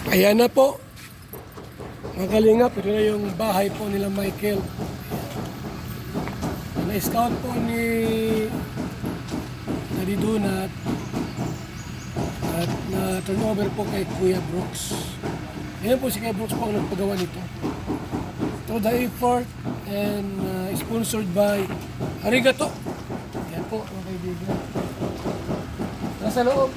Ayan na po, mga kalingap, ito na yung bahay po nila Michael. Na-scout po ni Daddy Donut at na-turn over po kay Kuya Brooks. Ayan po si Kuya Brooks po ang nagpagawa nito. Through the effort and sponsored by Arigato. Ayan po mga kaibigan. Nasa loob.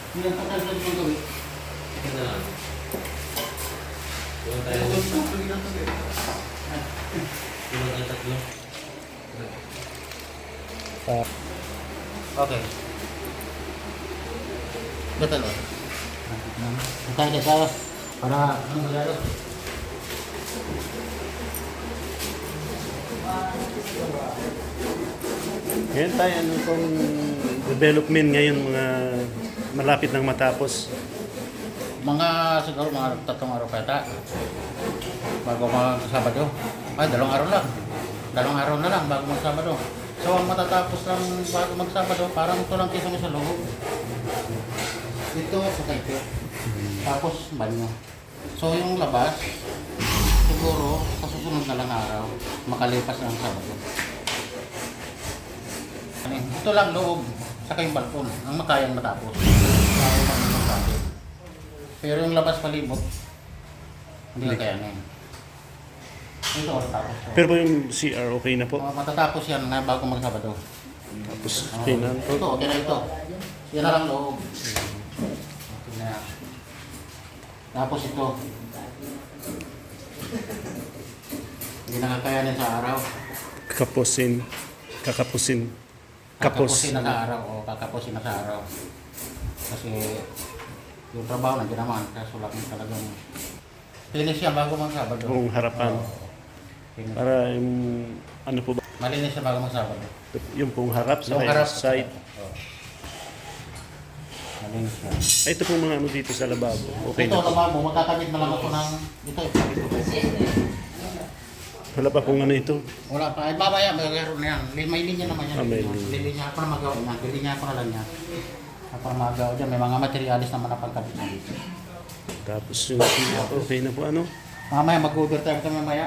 Hindi ang pagkakas ng gawin. Ito na lang. Tulong tayo. Tulong tayo tatlo. Okay. Betul loh. Kita ada saya para menggalo. Ngayon tayo, ano pong development ngayon, mga malapit nang matapos. Mga siguro mga 3 araw pa yata. Bago mag-Sabado. Ay, 2 araw lang. 2 araw na lang bago mag-Sabado. So, ang matatapos lang bago mag-Sabado, parang ito lang kisame sa loob. Dito sa kaito. Tapos, banyo. So, yung labas, siguro, sa susunod na lang araw, makalipas ng Sabado. Ito lang loob, saka yung balkon, ang makayang matapos. Pero yung labas palibot, hindi na kayanin. Ito ako tapos. Pero po yung CR okay na po? Matatapos yan na bago mag-Sabado. Tapos okay na po? Ito, okay na ito. Yan na lang loob. Okay na. Tapos ito. Hindi nakakayanin sa araw. Kakapusin. Kakapusin na sa araw. O kakapusin na sa araw. Kasi yung trabaho nandiyan naman. Kaso lang talagang finish yan bago mag-Sabado. Kung harapan. Finish. Para yung ano po ba? Malinis siya bago mag-Sabado. Yung pong harap sa Yung harap. side. Oo. Malinis yan. Ay, ito pong mga ano dito sa lababo. Okay Ito, na po. lababo, magkakabit na lang ako ng ito. Wala pa pong ano ito. Wala pa. Ay, babaya, magkakaroon na yan. May linya naman yan. May linya. Linya ako na magawa niya. Linya ako na lang niya. Ako na magawa dyan. May mga materialis naman na pagkabit na dito. Tapos yung CR okay na po ano. Mamaya, mag-overtime kami mamaya.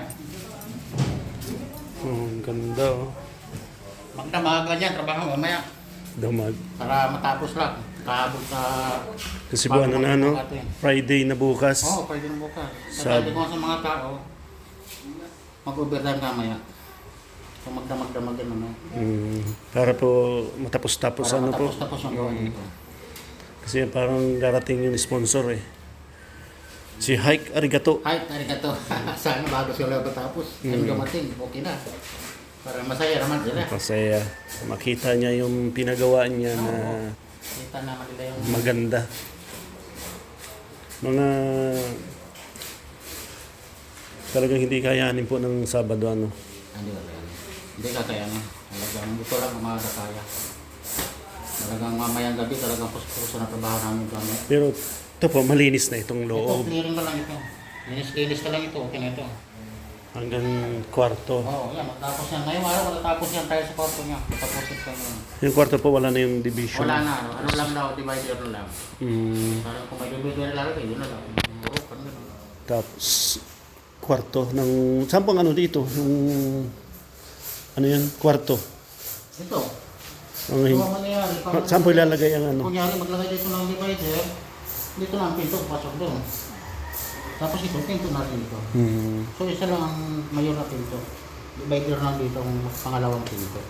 Oh, ang ganda oh. Magdamaga niyan, trabaho mamaya. Damag. Para matapos lang. Kaabot sa... Kasi buwan na ano, atin. Friday na bukas. Oo, pwede na bukas. Sabi Sabi ko sa mga tao, mag-overtime mamaya. Kung magdamag-damag yan mamaya. Para po matapos-tapos Para ano po. matapos-tapos yung gawa dito. Kasi parang darating yung sponsor eh. Si Hike Arigato. Ay, arigato. Sana bago sila matapos. Yung dumating, okay na. Para masaya naman sila. Masaya. Makita niya yung pinagawa niya na Kita naman nila yung... maganda. Mga talagang hindi kayanin po ng Sabado ano. Hindi wala yan. Hindi kakayanin. Talagang ito lang ang mga kaya. Talagang mamayang gabi, talagang puso na trabaho namin kami. Pero ito po, malinis na itong Ito, loob. clearing na lang ito. Linis ka lang ito, okay na ito. Hanggang kwarto. Oo, yan, matapos yan. Ngayong araw, matatapos yan tayo sa kwarto niya. Matapusin ka mo. Yung kwarto po, wala na yung division. Wala na, ano lang daw, divider na lang. Mm, Parang kung may divider lang, yun na lang. Murok, ano na. tapos, kwarto ng... Saan pong ano dito? Yung... Ano yan? Kwarto. Ito. Ang, Ito ang mangyayari. saan po ilalagay ang ano? Kunyari, maglagay dito ng divider, dito na ang pinto, pasok doon. Tapos ito, pinto na rin ito. Hmm. So, isa lang ang mayor na pinto. divider na dito ang pangalawang pinto.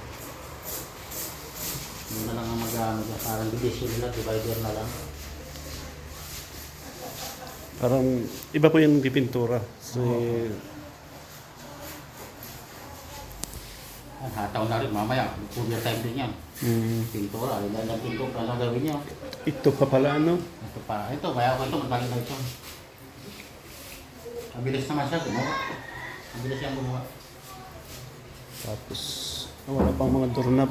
Hindi na lang ang mag-ano dyan. Parang division nila, divider na lang. Parang iba po yung dipintura. So, Hataw na rin mamaya. Courier time din yan. Pintura. Alin na ng pinto. Ano gawin niyo? ito pa pala ano. Ito pa. Ito. Kaya ako ito. Magkali na ito. Mabilis naman siya. Gumawa. Mabilis siyang gumawa. Tapos, wala pang mga doorknob.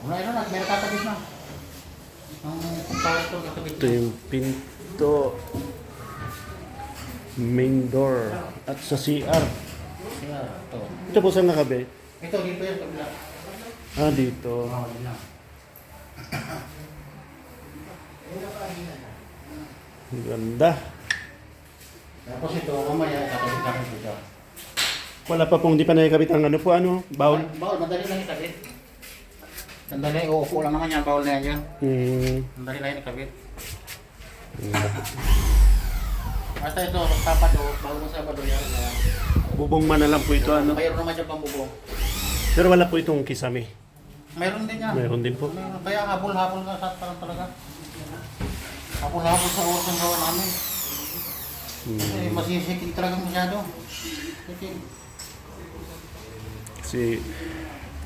Una ito na. May nakatabit na. Ang kumpara ito. Katabit Ito yung pinto. Main door. At sa CR. Kaya ito. Ito po saan nakabe? Ito. Dito yan. Kabila. Ah, dito. Oo. Yun lang. Ang ganda. Tapos ito. Mamaya. Katabit namin dito. Wala pa pong di pa nakikabit ang ano po, ano? Bawal. Bawal. Madali lang ikabit. Sandali. Uupo lang naman yan. Bawal na yan. Sandali lang yung ikabit. Basta ito, Sabado, bago ng Sabado yan. Bubong man na lang po ito, ano? Mayroon naman dyan pambubong. Pero wala po itong kisame. Mayroon din yan. Mayroon din po. Mayroon. Kaya habol-habol ka sa parang talaga. Habol-habol sa oras ng gawa namin. Eh, masisiking talaga masyado. Kasi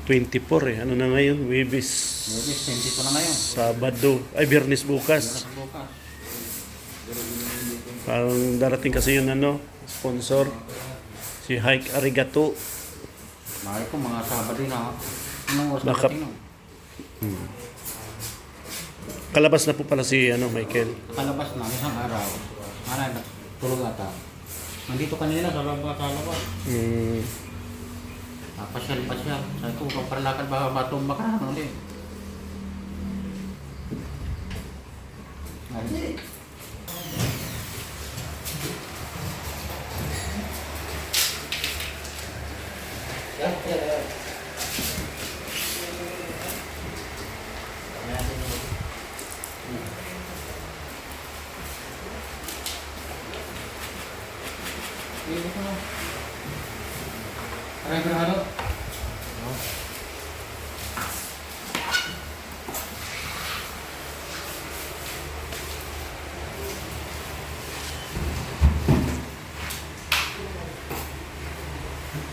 24 eh. Ano na ngayon? Webis. Maybe 22 na ngayon. Sabado. Ay, Biyernes bukas. Bukas. Parang darating kasi yun ano, sponsor. Si Hike Arigato. Mahal ko mga Sabado na. Anong oras Baka- na Kalabas na po pala si ano, Michael. Kalabas na, isang araw. Ano, tulog ata. Nandito kanina sa labas. Pasyal. Sabi ko, kung paralakan baka matumba ka na ulit. Ay. Aray, berhalo.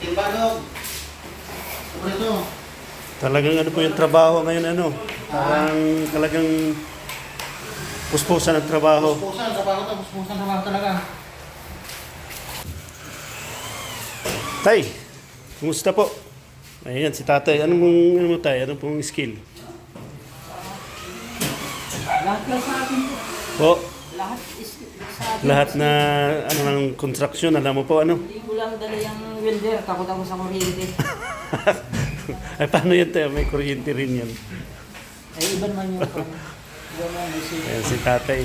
Timbalog. Ano ito? Talagang ano po yung trabaho ngayon ano. Parang talagang puspusan ang trabaho. Puspusan, trabaho talaga. Tay, kumusta po? Ayan, si tatay. Ano mo tay? Anong pong skill? Lahat lang sa akin po. Po, Lahat is sa akin. lahat na ano ng construction, alam mo po ano? Hindi ko lang dala yung welder. Takot ako sa kuryente. Ay, paano yan tayo? May kuryente rin yan. Ay, iba naman yung pan. Iba naman yung si... Ayan, si tatay.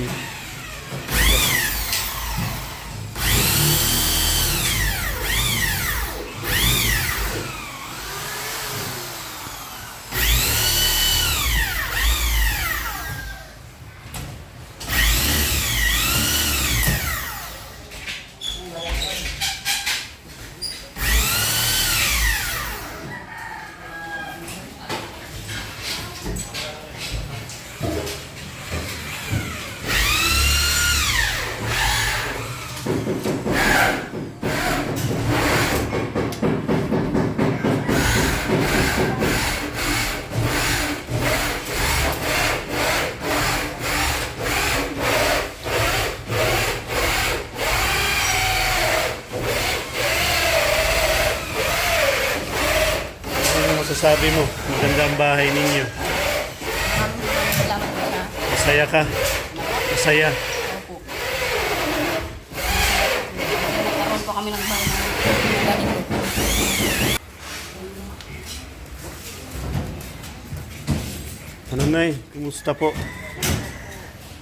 Ano masasabi mo? Maganda ang bahay ninyo. Maraming salamat po sa Masaya ka? Masaya. opo. Nagkaroon po kami ng bahay ng ganito. Ano nay? Kumusta po?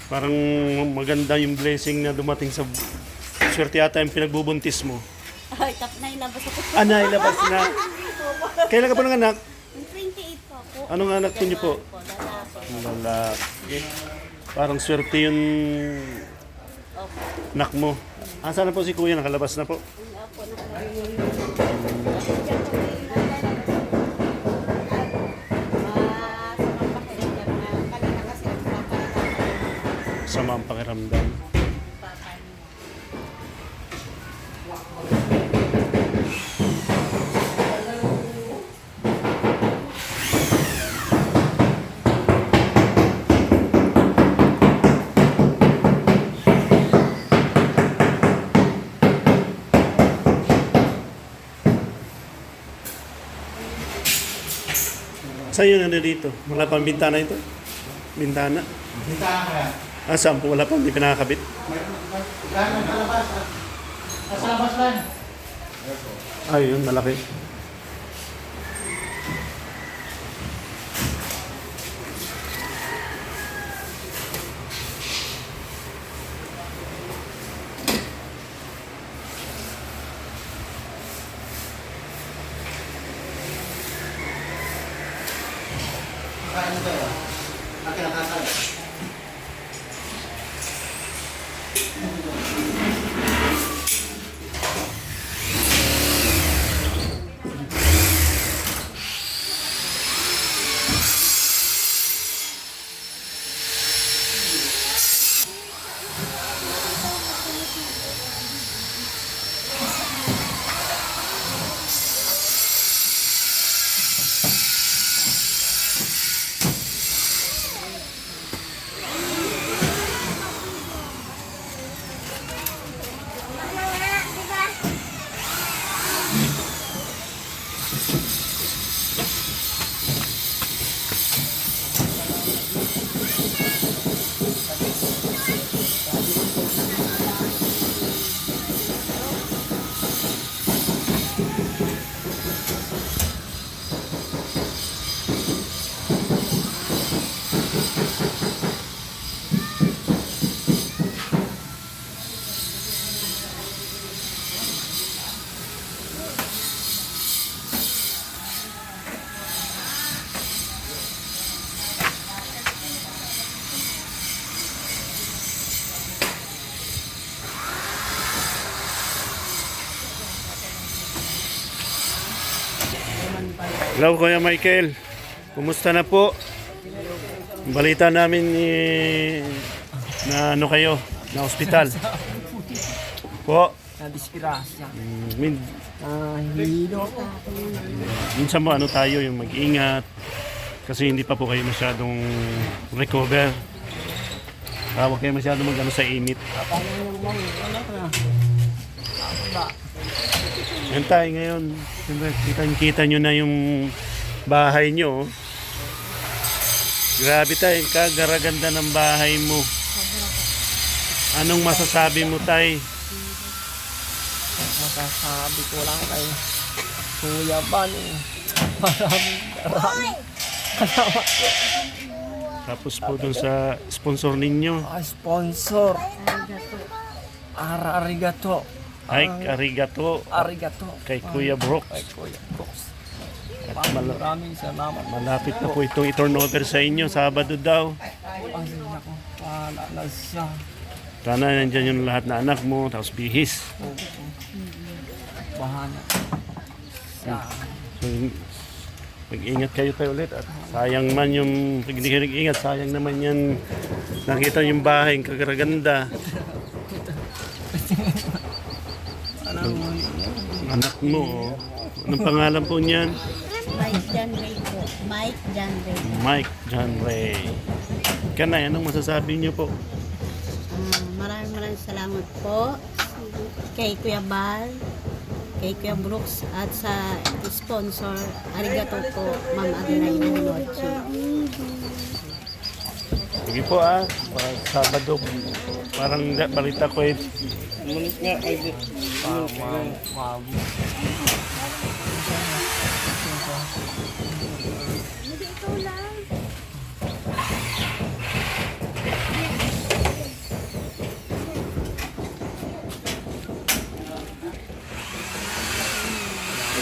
Parang maganda yung blessing na dumating sa swerte yata yung pinagbubuntis mo. Ay, tapos na ilabas ako. Nailabas na. Kailan ka po ng anak? 28 po po. Anong anak niyo po? Po, lalaki. Ang lalaki. Parang swerte yung Opo. anak mo. Asan na po si kuya? Nakalabas na po. Wala po na. masama ang pakiramdam. Saan yun ano dito? Wala pang bintana ito? Bintana? Bintana ka yan. Ah, saan po? Wala pang, hindi pinakakabit. Gano'n sa labas? Sa labas lang. Ay, yun, malaki. Kain mo tayo. Akin nakakal. Hello, Kuya Michael. Kumusta na po? Balita namin na ano kayo, na ospital. Po. Na disgrasya. Min, Hilo. minsan mo ano tayo, yung mag-ingat. Kasi hindi pa po kayo masyadong recover. Huwag kayo masyadong mag-ano sa init. Yan tayo ngayon. Siyempre, kita nyo na yung bahay nyo. Oh. Grabe tayo, kagaraganda ng bahay mo. Anong masasabi mo, tay? Masasabi ko lang kay Kuya Ban. Maraming salamat po. Tapos po dun sa sponsor ninyo. Sponsor. Arigato. Ay, arigato. Arigato. Kay Kuya Brooks. Kay Kuya Brooks. At Maraming salamat. malapit na po itong i-turnover sa inyo. Sabado daw. Ay, ako. Wala na siya. Sana nandyan yung lahat na anak mo. Tapos bihis. Bahala. Siya. So, mag-ingat kayo tayo ulit. At sayang man yung, pag hindi kayo nag-ingat, sayang naman yan. Nakita yung bahay, yung kagaraganda. Anak mo, oh. Anong pangalan po niyan? Mike John Ray po. Mike John Ray. Mike John Ray. Kanay, anong masasabi niyo po? Maraming salamat po kay Kuya Bal, kay Kuya Brooks at sa sponsor. Arigato po, Ma'am Adelaina Hinochi. Sige po pag Sabado, parang balita ko Huwag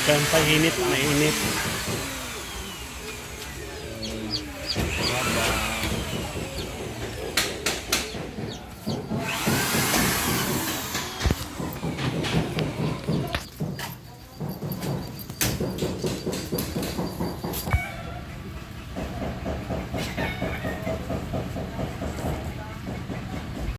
kang painit, mainit.